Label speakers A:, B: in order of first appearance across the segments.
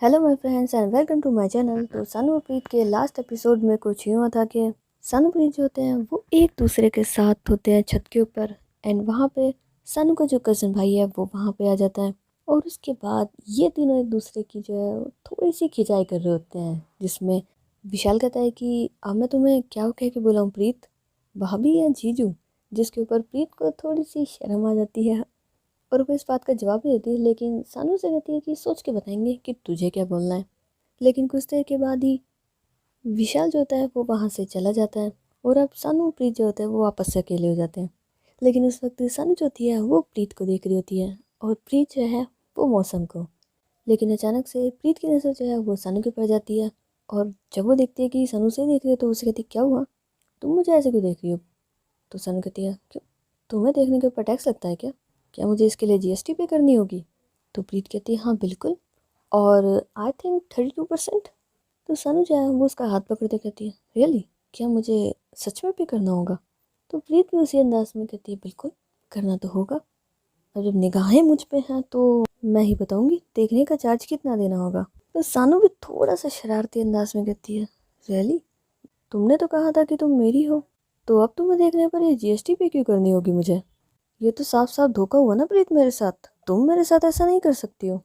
A: Hello my friends and welcome to my channel. तो सानू और प्रीत के लास्ट एपिसोड में कुछ यूँ था कि सानू प्रीत जो होते हैं वो एक दूसरे के साथ होते हैं छत के ऊपर। एंड वहाँ पे सानू का जो कज़न भाई है वो वहाँ पे आ जाता है। और उसके बाद ये तीनों एक दूसरे की जो है वो थोड़ी सी खिंचाई कर रहे होते हैं, जिसमें विशाल कहता है कि अब मैं तुम्हें क्या कह के बुलाऊँ, प्रीत, भाभी या जीजू। जिसके ऊपर प्रीत को थोड़ी सी शर्म आ जाती है और वो इस बात का जवाब नहीं देती, लेकिन सानू से कहती है कि सोच के बताएंगे कि तुझे क्या बोलना है। लेकिन कुछ देर के बाद ही विशाल जो होता है वो वहाँ से चला जाता है और अब सानू और प्रीत जो होते हैं वो वापस से अकेले हो जाते हैं। लेकिन उस वक्त सानू जो होती है वो प्रीत को देख रही होती है और प्रीत जो है वो मौसम को। लेकिन अचानक से प्रीत की नज़र जो है वो सानू के ऊपर जाती है और जब वो देखती है कि सानू से देख रही है तो उसे कहती है, क्या हुआ, तुम मुझे ऐसे क्यों देख रही हो। तो सानू कहती है, क्यों, तुम्हें देखने के ऊपर टैक्स लगता है क्या, क्या मुझे इसके लिए जीएसटी पे करनी होगी। तो प्रीत कहती है, हाँ बिल्कुल, और आई थिंक 32%। तो सानू जो है वो उसका हाथ पकड़ते कहती है, रियली, क्या मुझे सच में पे करना होगा। तो प्रीत भी उसी अंदाज में कहती है, बिल्कुल करना तो होगा, और जब निगाहें मुझ पे हैं तो मैं ही बताऊंगी देखने का चार्ज कितना देना होगा। तो सानू भी थोड़ा सा शरारती अंदाज में कहती है, रियली, तुमने तो कहा था कि तुम मेरी हो, तो अब तुम्हें देखने पर ये जीएसटी पे क्यों करनी होगी मुझे। ये तो साफ साफ धोखा हुआ ना प्रीत मेरे साथ, तुम मेरे साथ ऐसा नहीं कर सकती हो।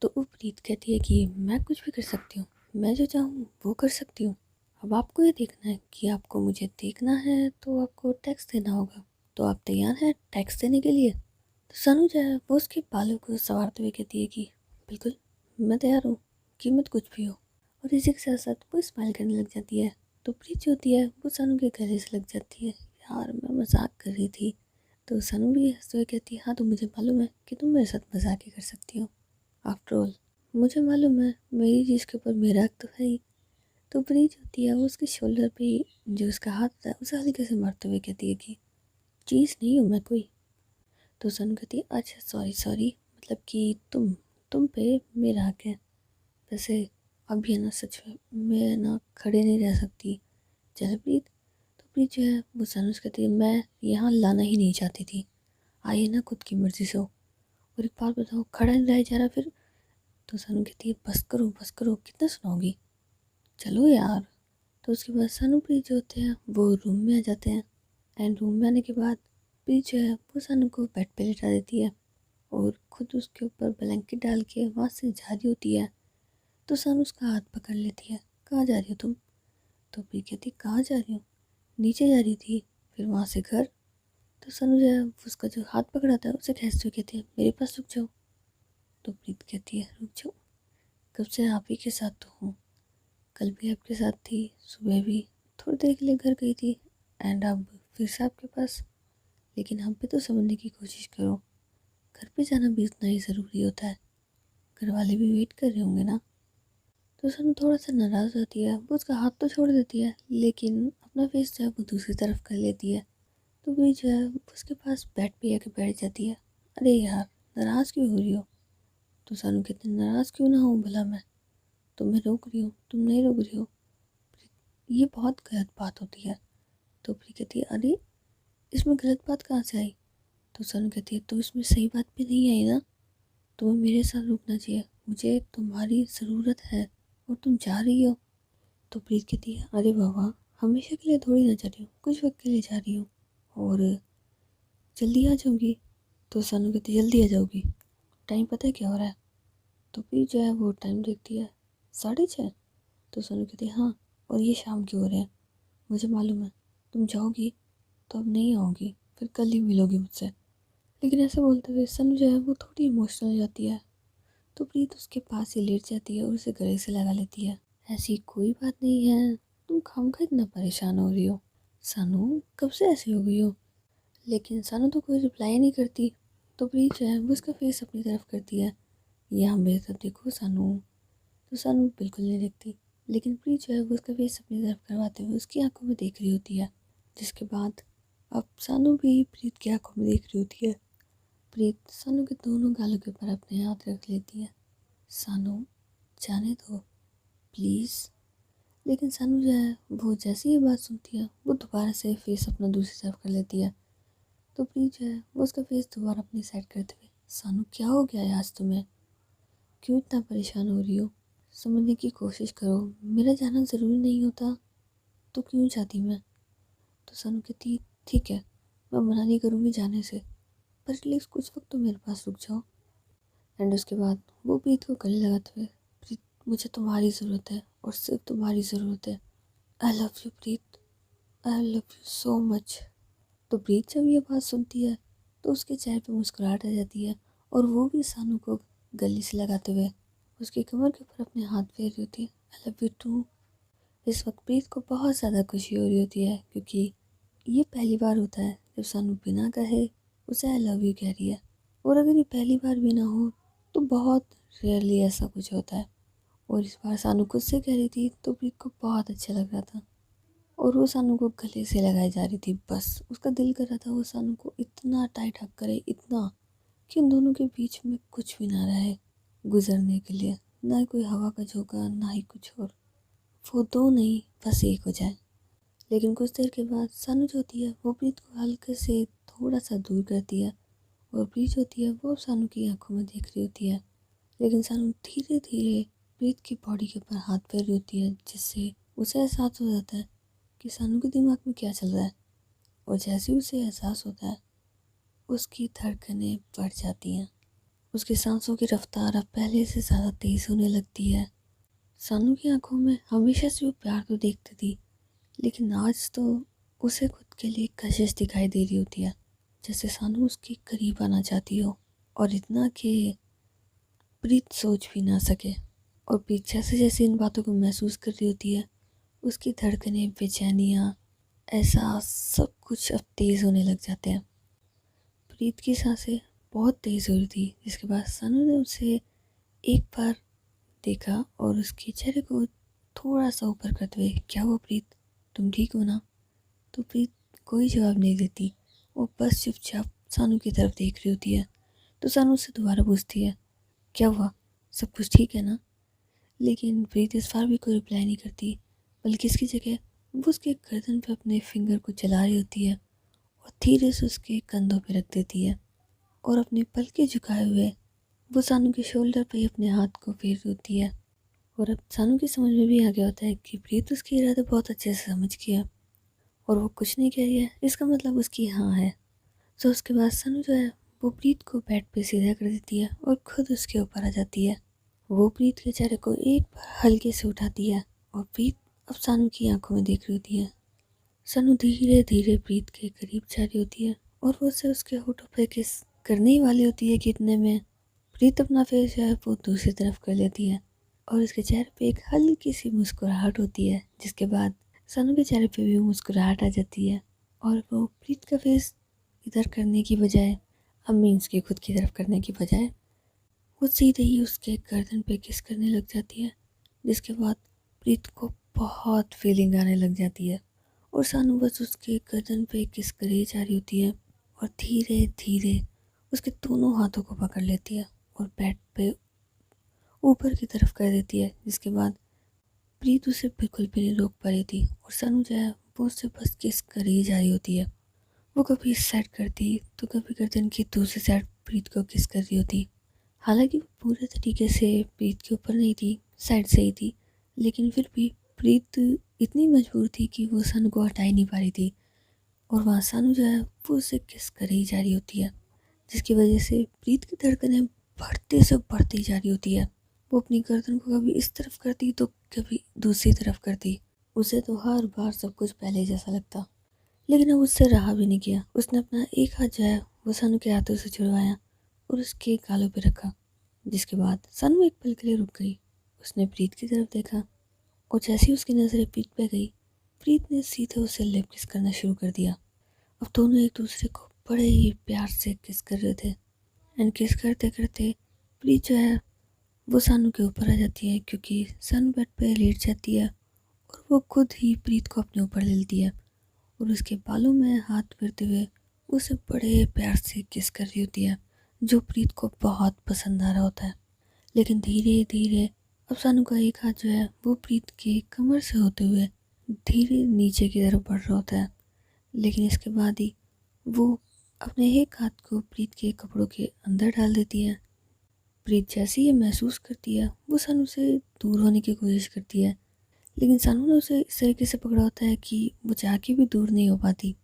A: तो वो प्रीत कहती है कि मैं कुछ भी कर सकती हूँ, मैं जो चाहूँ वो कर सकती हूँ। अब आपको ये देखना है कि आपको मुझे देखना है तो आपको टैक्स देना होगा, तो आप तैयार हैं टैक्स देने के लिए। तो सनू जो है वो उसके बालों को संवारते हुए कहती है कि बिल्कुल, मैं तैयार हूँ, कीमत कुछ भी हो। और इसी के साथ साथ वो स्माइल करने लग जाती है। तो प्रीत जो होती है वो सनू के गले से लग जाती है, यार मैं मजाक कर रही थी। तो सनू भी हंसते हुए कहती है, हाँ तो मुझे मालूम है कि तुम मेरे साथ मजाक ही कर सकती हो, आफ्टर ऑल मुझे मालूम है मेरी चीज़ के ऊपर मेरा हक तो है ही। तो प्रीत होती है वो उसके शोल्डर पे जो उसका हाथ था उसे हल्के से मारते हुए कहती है कि चीज़ नहीं हूँ मैं कोई। तो सनू कहती है, अच्छा सॉरी सॉरी, मतलब कि तुम पे मेरा हक है। वैसे अभी है ना, सच में मैं ना खड़े नहीं रह सकती, चल प्रीत। तो प्रीत जो है वो सनू से कहती है, मैं यहाँ लाना ही नहीं चाहती थी, आइए ना खुद की मर्जी से हो। और एक बार बताओ, खड़ा नहीं रह जा रहा फिर। तो सनू कहती है, बस करो कितना सुनाओगी, चलो यार। तो उसके बाद सानू प्रीत जो होते हैं वो रूम में आ जाते हैं। एंड रूम में आने के बाद प्रीत जो है वो सानू को बेड पे लेटा देती है और खुद उसके ऊपर ब्लैंकेट डाल के वहाँ से जा रही होती है। तो सानू उसका हाथ पकड़ लेती है, कहाँ जा रही हो तुम। तो प्रीत कहती, कहाँ जा रही हूँ, नीचे जा रही थी, फिर वहाँ से घर। तो सानू जो है उसका जो हाथ पकड़ा था उसे खींचते हुए कहती है, मेरे पास रुक जाओ। तो प्रीत कहती है, रुक जाओ, कब से आप ही के साथ तो हूँ, कल भी आपके साथ थी, सुबह भी थोड़ी देर के लिए घर गई थी, एंड अब फिर से आपके पास। लेकिन हम पे तो समझने की कोशिश करो, घर पे जाना भी उतना ही ज़रूरी होता है, घर वाले भी वेट कर रहे होंगे ना। तो सनू थोड़ा सा नाराज़ होती है, वो उसका हाथ तो छोड़ देती है लेकिन अपना फेस जो है वो दूसरी तरफ कर लेती है। तो वही जो है वो उसके पास बेड पे आके बैठ जाती है। अरे यार, नाराज़ क्यों हो रही हो। तो सनू कहते, नाराज़ क्यों ना हो भला मैं, तो मैं रोक रही हूँ तुम नहीं रोक रही हो, ये बहुत गलत बात होती है। तो प्री कहती है, अरे इसमें गलत बात कहाँ से आई। तो सनू कहती है, तो इसमें सही बात भी नहीं आई ना, तुम्हें मेरे साथ रुकना चाहिए, मुझे तुम्हारी ज़रूरत है और तुम जा रही हो। तो प्रीत कहती है, अरे बाबा, हमेशा के लिए थोड़ी ना जा रही हूँ, कुछ वक्त के लिए जा रही हूँ और जल्दी आ जाऊँगी। तो सनू कहती है, जल्दी आ जाओगी, टाइम पता है क्या हो रहा है। तो प्रीत जो है वो टाइम देखती है, 6:30। तो सनू कहती है, हाँ, और ये शाम के हो रहे हैं, मुझे मालूम है तुम जाओगी तो अब नहीं आओगी, फिर कल ही मिलोगी मुझसे। लेकिन ऐसे बोलते हुए सनु जो है वो थोड़ी इमोशनल हो जाती है। तो प्रीत उसके पास ही लेट जाती है और उसे गले से लगा लेती है, ऐसी कोई बात नहीं है, तुम खामखा इतना परेशान हो रही हो, सनु कब से ऐसी हो गई हो। लेकिन सनु तो कोई रिप्लाई नहीं करती। तो प्रीत जो है वो उसका फेस अपनी तरफ करती है, यहाँ मेरी तरफ देखो सनु। तो सनु बिल्कुल नहीं देखती, लेकिन प्रीत जो है वो उसका फेस अपनी तरफ करवाते हुए उसकी आंखों में देख रही होती है। जिसके बाद अब सानू भी प्रीत की आंखों में देख रही होती है। प्रीत सानू के दोनों गालों के ऊपर अपने हाथ रख लेती है, सानू जाने दो प्लीज़। लेकिन सानू जो है वो जैसे ही ये बात सुनती है वो दोबारा से फेस अपना दूसरी तरफ कर लेती है। तो प्रीत जो है वो उसका फेस दोबारा अपनी साइड करते हुए, सानू क्या हो गया है आज तुम्हें। क्यों इतना परेशान हो रही हो? समझने की कोशिश करो, मेरा जाना ज़रूरी नहीं होता तो क्यों जाती मैं? तो सनू कहती ठीक है, मैं मना नहीं करूँगी जाने से, पर एटलीस्ट कुछ वक्त तो मेरे पास रुक जाओ। एंड उसके बाद वो प्रीत को गले लगाते हुए, प्रीत मुझे तुम्हारी ज़रूरत है और सिर्फ तुम्हारी ज़रूरत है। I love you Preet, I love you so much. तो प्रीत जब ये बात सुनती है तो उसके चेहरे पे मुस्कुराहट आ जाती है और वो भी सानू को गले से लगाते हुए उसकी कमर के ऊपर अपने हाथ फेर रही होती है। I love you too. इस वक्त प्रीत को बहुत ज़्यादा खुशी हो रही होती है क्योंकि ये पहली बार होता है जब सानू बिना कहे उसे आई लव यू कह रही है। और अगर ये पहली बार भी ना हो तो बहुत रेयरली ऐसा कुछ होता है। और इस बार सानू खुद से कह रही थी तो प्रीत को बहुत अच्छा लग रहा था और वो सानू को गले से लगाई जा रही थी। बस उसका दिल कर रहा था वो सानू को इतना टाइट हक करे, इतना कि उन दोनों के बीच में कुछ भी ना रहे गुजरने के लिए, ना ही कोई हवा का झोंका ना ही कुछ और। वो दो नहीं बस एक हो जाए। लेकिन कुछ देर के बाद सानू जो होती है वो प्रीत को हल्के से थोड़ा सा दूर करती है और प्रीत जो होती है वो सानू की आंखों में देख रही होती है। लेकिन सानू धीरे धीरे प्रीत की बॉडी के ऊपर हाथ फेर रही होती है जिससे उसे एहसास हो जाता है कि सानू के दिमाग में क्या चल रहा है। और जैसे ही उसे एहसास होता है उसकी धड़कनें बढ़ जाती हैं, उसकी सांसों की रफ्तार अब पहले से ज़्यादा तेज़ होने लगती है। सानू की आंखों में हमेशा से वो प्यार तो देखती थी लेकिन आज तो उसे खुद के लिए कशिश दिखाई दे रही होती है, जैसे सानू उसके करीब आना चाहती हो और इतना कि प्रीत सोच भी ना सके। और पीछे से जैसे इन बातों को महसूस कर रही होती है उसकी धड़कनें, बेचैनियाँ, एहसास सब कुछ अब तेज़ होने लग जाते हैं। प्रीत की सांसें बहुत तेज़ हो रही थी जिसके बाद सानू ने उसे एक बार देखा और उसके चेहरे को थोड़ा सा ऊपर करते हुए, क्या हुआ प्रीत, तुम ठीक हो ना? तो प्रीत कोई जवाब नहीं देती, वो बस चुपचाप सानू की तरफ देख रही होती है। तो सानू उससे दोबारा पूछती है, क्या हुआ, सब कुछ ठीक है ना? लेकिन प्रीत इस बार भी कोई रिप्लाई नहीं करती, बल्कि इसकी जगह वो उसके गर्दन पे अपने फिंगर को चला रही होती है और धीरे से उसके कंधों पे रख देती है और अपने पलके झुकाए हुए वो सानू के शोल्डर पे अपने हाथ को फेर रही होती है। और अब सानू की समझ में भी आ गया होता है कि प्रीत उसके इरादे बहुत अच्छे से समझ गया और वो कुछ नहीं कह रही है, इसका मतलब उसकी हाँ है। तो उसके बाद सानू जो है वो प्रीत को बेड पे सीधा कर देती है और खुद उसके ऊपर आ जाती है। वो प्रीत के चेहरे को एक बार हल्के से उठाती है और प्रीत अब सानू की आंखों में देख रही होती है। सानू धीरे धीरे प्रीत के करीब जा रही होती है और वो उसे उसके होठों पे किस करने ही वाली होती है कि इतने में प्रीत अपना फेस जो है वो दूसरी तरफ कर लेती है और उसके चेहरे पे एक हल्की सी मुस्कुराहट होती है जिसके बाद सानू के चेहरे पे भी मुस्कुराहट आ जाती है और वो प्रीत का फेस इधर करने की बजाय, अब मीन्स की खुद की तरफ करने की बजाय, वो सीधे ही उसके गर्दन पे किस करने लग जाती है जिसके बाद प्रीत को बहुत फीलिंग आने लग जाती है और सानू बस उसके गर्दन पे किस करे जा रही होती है और धीरे धीरे उसके दोनों हाथों को पकड़ लेती है और बेड पे ऊपर की तरफ कर देती है जिसके बाद प्रीत उसे बिल्कुल भी नहीं रोक पा रही थी और सानू जो है वो उससे बस किस कर ही जा रही होती है। वो कभी इस साइड करती तो कभी गर्दन की दूसरी साइड प्रीत को किस कर रही होती। हालांकि वो पूरे तरीके से प्रीत के ऊपर नहीं थी, साइड से ही थी, लेकिन फिर भी प्रीत इतनी मजबूर थी कि वो सानू को हटा ही नहीं पा रही थी और वहाँ सानू जो है वो उसे किस कर ही जा रही होती है जिसकी वजह से प्रीत की धड़कनें बढ़ते से बढ़ती जा रही होती है। वो अपनी गर्दन को कभी इस तरफ करती तो कभी दूसरी तरफ करती। उसे तो हर बार सब कुछ पहले जैसा लगता, लेकिन अब उससे रहा भी नहीं गया। उसने अपना एक हाथ जो है वो सानू के हाथों से छुड़वाया और उसके गालों पे रखा जिसके बाद सानू एक पल के लिए रुक गई। उसने प्रीत की तरफ देखा और जैसे ही उसकी नज़रें प्रीत पे गई प्रीत ने सीधे उसे लिप किस करना शुरू कर दिया। अब दोनों एक दूसरे को बड़े ही प्यार से किस कर रहे थे एंड किस करते करते प्रीत जो है वो सानू के ऊपर आ जाती है क्योंकि सानू बेड पे लेट जाती है और वो खुद ही प्रीत को अपने ऊपर ले लेती है और उसके बालों में हाथ फेरते हुए उसे बड़े प्यार से किस कर रही होती है जो प्रीत को बहुत पसंद आ रहा होता है। लेकिन धीरे धीरे अब सानू का एक हाथ जो है वो प्रीत के कमर से होते हुए धीरे नीचे की तरफ बढ़ रहा होता है, लेकिन इसके बाद ही वो अपने एक हाथ को प्रीत के कपड़ों के अंदर डाल देती है। प्रीत जैसे ही ये महसूस करती है वो सानू से दूर होने की कोशिश करती है, लेकिन सानू ने उसे इस तरीके से पकड़ा होता है कि वो जाके भी दूर नहीं हो पाती।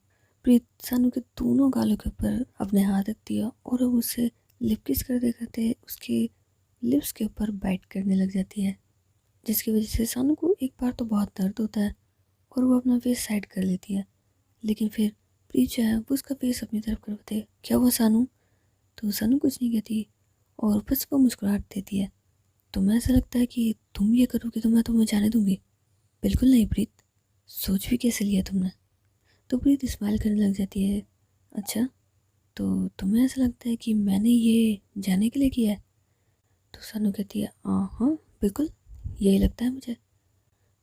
A: प्रीत सानू के दोनों गालों के ऊपर अपने हाथ रखती है और वो उसे लिप किस करते करते उसके लिप्स के ऊपर बाइट करने लग जाती है, जिसकी वजह से सानू को एक बार तो बहुत दर्द होता है और वो अपना फेस साइड कर लेती है। लेकिन फिर प्रीत जो है वो उसका फेस अपनी तरफ करवाते है। क्या हुआ सानू? तो सानू कुछ नहीं कहती और बस वो मुस्कुराहट देती है। तुम्हें ऐसा लगता है कि तुम ये करोगे तो मैं तुम्हें जाने दूंगी? बिल्कुल नहीं प्रीत, सोच भी कैसे लिया तुमने? तो प्रीत स्माइल करने लग जाती है। अच्छा, तो तुम्हें ऐसा लगता है कि मैंने ये जाने के लिए किया है? तो सानू कहती है हाँ बिल्कुल, यही लगता है मुझे।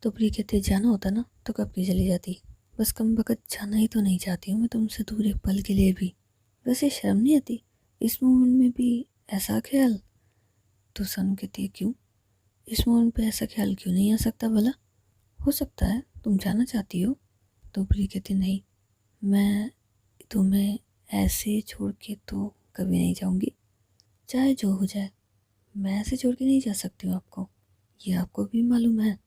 A: तो प्रीत कहती है जाना होता ना तो कब की चली जाती, बस कम वक्त जाना ही तो नहीं चाहती हूँ मैं तुमसे दूर एक पल के लिए भी। वैसे शर्म नहीं आती इस मोमेंट में भी ऐसा ख्याल? तो सानू कहती है क्यों, इस मोमेंट पे ऐसा ख्याल क्यों नहीं आ सकता भला? हो सकता है तुम जाना चाहती हो। तो प्रिय कहती नहीं, मैं तुम्हें ऐसे छोड़ के तो कभी नहीं जाऊंगी, चाहे जो हो जाए। मैं ऐसे छोड़ के नहीं जा सकती हूँ आपको, ये आपको भी मालूम है।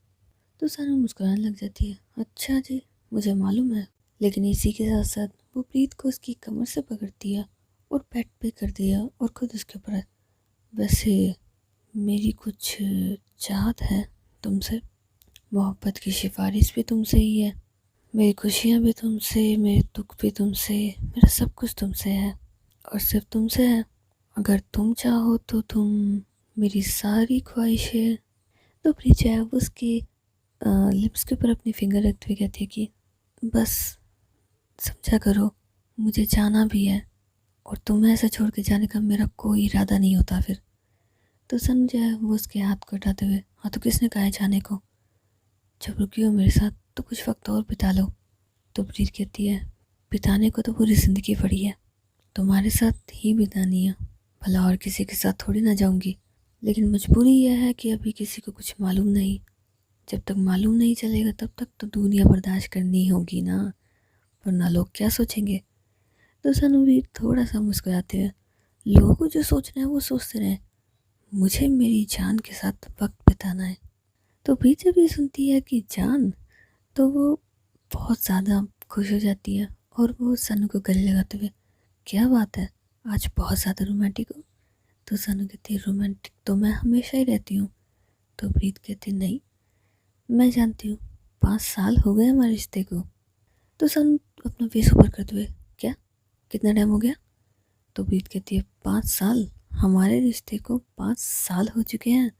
A: तो सानू मुस्कुराने लग जाती है। अच्छा जी, मुझे मालूम है। लेकिन इसी के साथ साथ वो प्रीत को उसकी कमर से पकड़ती है और पेट पे कर दिया और खुद उसके ऊपर। वैसे मेरी कुछ चाहत है तुमसे, मोहब्बत की सिफारिश भी तुमसे ही है, मेरी खुशियाँ भी तुमसे, मेरे दुख भी तुमसे, मेरा सब कुछ तुमसे है और सिर्फ तुमसे है। अगर तुम चाहो तो तुम मेरी सारी ख्वाहिशें। तो प्रीत है वो उसके लिप्स के ऊपर अपनी फिंगर रखते हुए कहती है कि बस समझा करो, मुझे जाना भी है और तुम्हें ऐसा छोड़ के जाने का मेरा कोई इरादा नहीं होता फिर। तो सन जो है वो उसके हाथ को हटाते हुए, हाँ तो किसने कहा है जाने को, जब रुकी हो मेरे साथ तो कुछ वक्त और बिता लो। तो प्रीत कहती है बिताने को तो पूरी ज़िंदगी पड़ी है, तुम्हारे साथ ही बितानी है, भला और किसी के साथ थोड़ी ना जाऊंगी। लेकिन मजबूरी यह है कि अभी किसी को कुछ मालूम नहीं, जब तक मालूम नहीं चलेगा तब तक तो दुनिया बर्दाश्त करनी होगी ना, वरना लोग क्या सोचेंगे। तो सनू भी थोड़ा सा मुस्कुराते हुए, लोगों को जो सोचना है वो सोचते रहे, मुझे मेरी जान के साथ वक्त बिताना है। तो प्रीत जब ये सुनती है कि जान, तो वो बहुत ज़्यादा खुश हो जाती है और वो सनू को गले लगाते हुए, क्या बात है आज बहुत ज़्यादा रोमांटिक हो? तो सनू कहती है रोमांटिक तो मैं हमेशा ही रहती हूँ। तो प्रीत कहती नहीं, मैं जानती हूँ, 5 साल हो गए हमारे रिश्ते को। तो सनू अपना फेस ऊपर करते हुए, क्या कितना टाइम हो गया? तो प्रीत कहती है 5 साल, हमारे रिश्ते को 5 साल हो चुके हैं।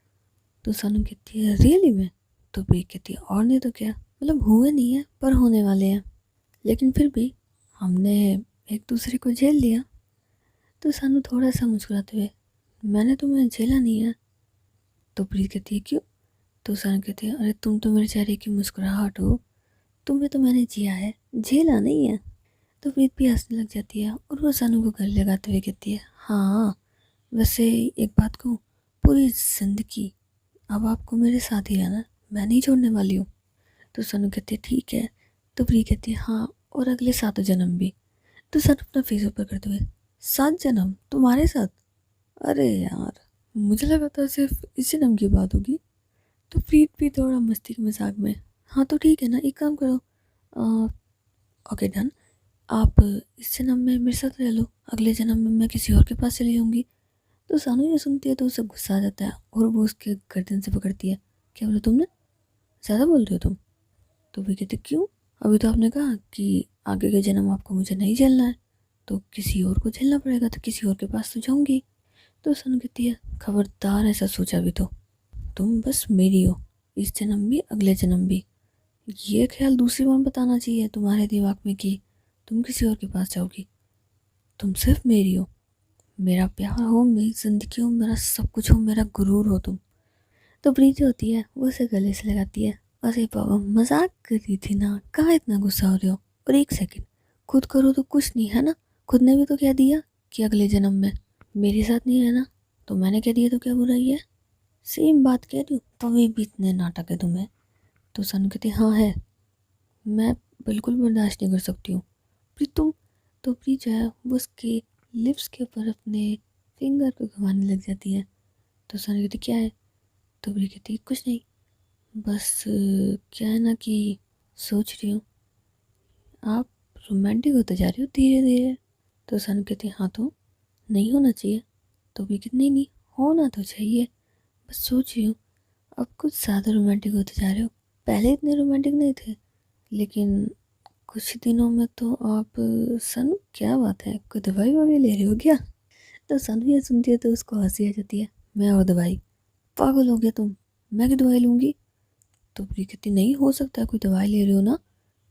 A: तो सनू कहती है रियली में? तो प्रीत कहती है और नहीं तो क्या, मतलब हुए नहीं है पर होने वाले हैं, लेकिन फिर भी हमने एक दूसरे को झेल लिया। तो सानू थोड़ा सा मुस्कुराते हुए, मैंने तुम्हें झेला नहीं है। तो प्रीत कहती है क्यों? तो सानू कहती है अरे तुम तो मेरे चेहरे की मुस्कुराहट हो, तुम्हें तो मैंने जिया है, झेला नहीं है। तो प्रीत भी हंसने लग जाती है और वो सानू को गले लगाते हुए कहती है हाँ, वैसे एक बात कहूँ, पूरी जिंदगी अब आपको मेरे साथ ही रहना, मैं नहीं छोड़ने वाली हूँ। तो सानू कहती है ठीक है। तो प्रीत कहती है हाँ, और अगले 7 जन्म भी। तो सर अपना फेस ऊपर करते हुए, 7 जन्म तुम्हारे साथ? अरे यार, मुझे लगा था सिर्फ इस जन्म की बात होगी। तो प्रीत भी थोड़ा मस्ती के मजाक में, हाँ तो ठीक है ना, एक काम करो, ओके डन, आप इस जन्म में मेरे साथ रह लो, अगले जन्म में मैं किसी और के पास चली जाऊंगी। तो सानू ये सुनती है तो उसे गुस्सा आ जाता है और वो उसके गर्दन से पकड़ती है, क्या बोला तुमने, ज़्यादा बोल रहे हो तुम? तो वे कहते क्यों, अभी तो आपने कहा कि आगे के जन्म आपको मुझे नहीं झेलना है, तो किसी और को झेलना पड़ेगा, तो किसी और के पास तो जाऊंगी। तो सनु कहती है खबरदार ऐसा सोचा भी तो, तुम बस मेरी हो, इस जन्म भी अगले जन्म भी। ये ख्याल दूसरी बार बताना चाहिए तुम्हारे दिमाग में कि तुम किसी और के पास जाओगी। तुम सिर्फ मेरी हो, मेरा प्यार हो, मेरी जिंदगी हो, मेरा सब कुछ हो, मेरा गुरूर हो तुम। तो प्रीति होती है वो उसे गले से लगाती है, अरे बाबा मजाक कर रही थी ना, कहाँ इतना गुस्सा हो रहे हो? और एक सेकंड, खुद करो तो कुछ नहीं है ना, खुद ने भी तो कह दिया कि अगले जन्म में मेरे साथ नहीं रहना, तो मैंने कह दिया तो क्या बुराई है? सेम बात कह रही हूँ, तभी भी इतने नाटक है तुम्हें। तो सनु कहती हाँ है, मैं बिल्कुल बर्दाश्त नहीं कर सकती हूँ। प्रीत तुम, तो प्रीत जो है वो उसके लिप्स के ऊपर अपने फिंगर को घुमाने लग जाती है। तो सनु कहती क्या है? तो प्रीत कहती कुछ नहीं, बस क्या है ना कि सोच रही हूँ आप रोमांटिक होते जा रही हो धीरे धीरे। तो सनु कहती हाँ तो नहीं होना चाहिए। तो भी कहती नहीं नहीं, होना तो चाहिए, बस सोच रही हूँ अब कुछ ज़्यादा रोमांटिक होते जा रहे हो। पहले इतने रोमांटिक नहीं थे, लेकिन कुछ दिनों में तो आप सनु क्या बात है, कोई दवाई ववाई ले रहे हो क्या? तो सनु ये सुनती है तो उसको हंसी आ जाती है। मैं और दवाई? पागल हो गया तुम, मैं की दवाई लूँगी? तो प्री कहती नहीं, हो सकता है कोई दवाई ले रहे हो ना,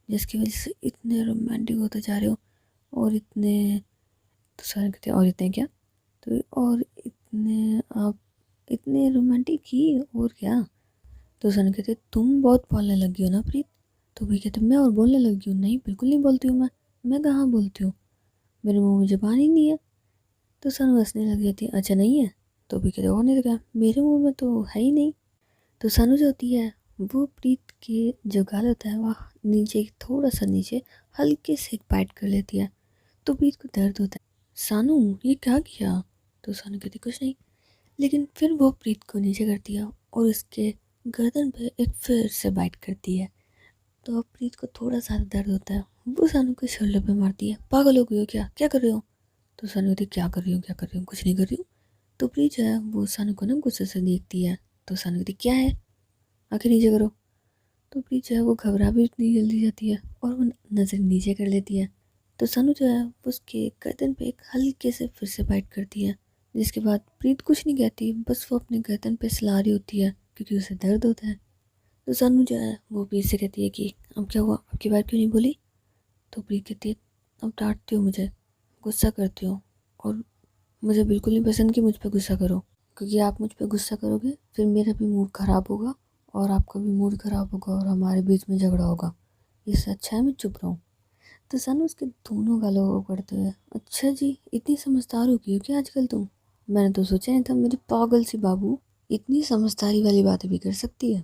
A: जिसकी वजह से इतने रोमांटिक होते जा रहे हो और इतने। तो सनु कहते और इतने क्या? तो और इतने आप इतने रोमांटिक ही और क्या? तो सनु कहते तुम बहुत बोलने लगी हो ना प्रीत। तो भी कहते मैं और बोलने लगी हूँ? नहीं बिल्कुल नहीं बोलती हूँ मैं कहाँ बोलती हूँ, मेरे मुंह में ज़बान ही नहीं है। तो सनु हंसने लग जाती है अच्छा नहीं है? तो भी कहते और नहीं तो क्या, मेरे मुंह में तो है ही नहीं। तो सनु जो होती है वो प्रीत के जो गाल होता है वह नीचे थोड़ा सा नीचे हल्के से बाइट कर लेती है। तो प्रीत को दर्द होता है। सानू ये क्या किया? तो सानू कहती कुछ नहीं, लेकिन फिर वो प्रीत को नीचे करती है और उसके गर्दन पे एक फिर से बाइट करती है। तो अब प्रीत को थोड़ा सा दर्द होता है, वो सानू के शोल्डर पे मारती है। पागल हो गई हो क्या, क्या कर रहे हो? तो सानू कहती क्या कर रही हूँ क्या कर रही हूँ, कुछ नहीं कर रही हूँ। तो प्रीत जो है वो सानू को ना गुस्से से देखती है। तो सानू कहती क्या है, आंखें नीचे करो। तो प्रीत जो है वो घबरा भी इतनी जल्दी जाती है और वो नज़र नीचे कर लेती है। तो सनु जो है वो उसके गर्दन पे एक हल्के से फिर से बाइट करती है, जिसके बाद प्रीत कुछ नहीं कहती, बस वो अपने गर्दन पे सला रही होती है क्योंकि उसे दर्द होता है। तो सनु जो है वो प्रीत से कहती है कि अब क्या हुआ, अब की बार क्यों नहीं बोली? तो प्रीत कहती है अब डांटती हो मुझे, गुस्सा करती हो, और मुझे बिल्कुल नहीं पसंद कि मुझ पर गुस्सा करो, क्योंकि आप मुझ पर गुस्सा करोगे फिर मेरा भी मूड ख़राब होगा और आपका भी मूड ख़राब होगा और हमारे बीच में झगड़ा होगा। इससे अच्छा है मैं चुप रहूँ। तो सनु उसके दोनों गालों को पकड़ते हुए अच्छा जी, इतनी समझदार हो गई हो क्या आजकल तुम? मैंने तो सोचा नहीं था मेरी पागल सी बाबू इतनी समझदारी वाली बातें भी कर सकती है।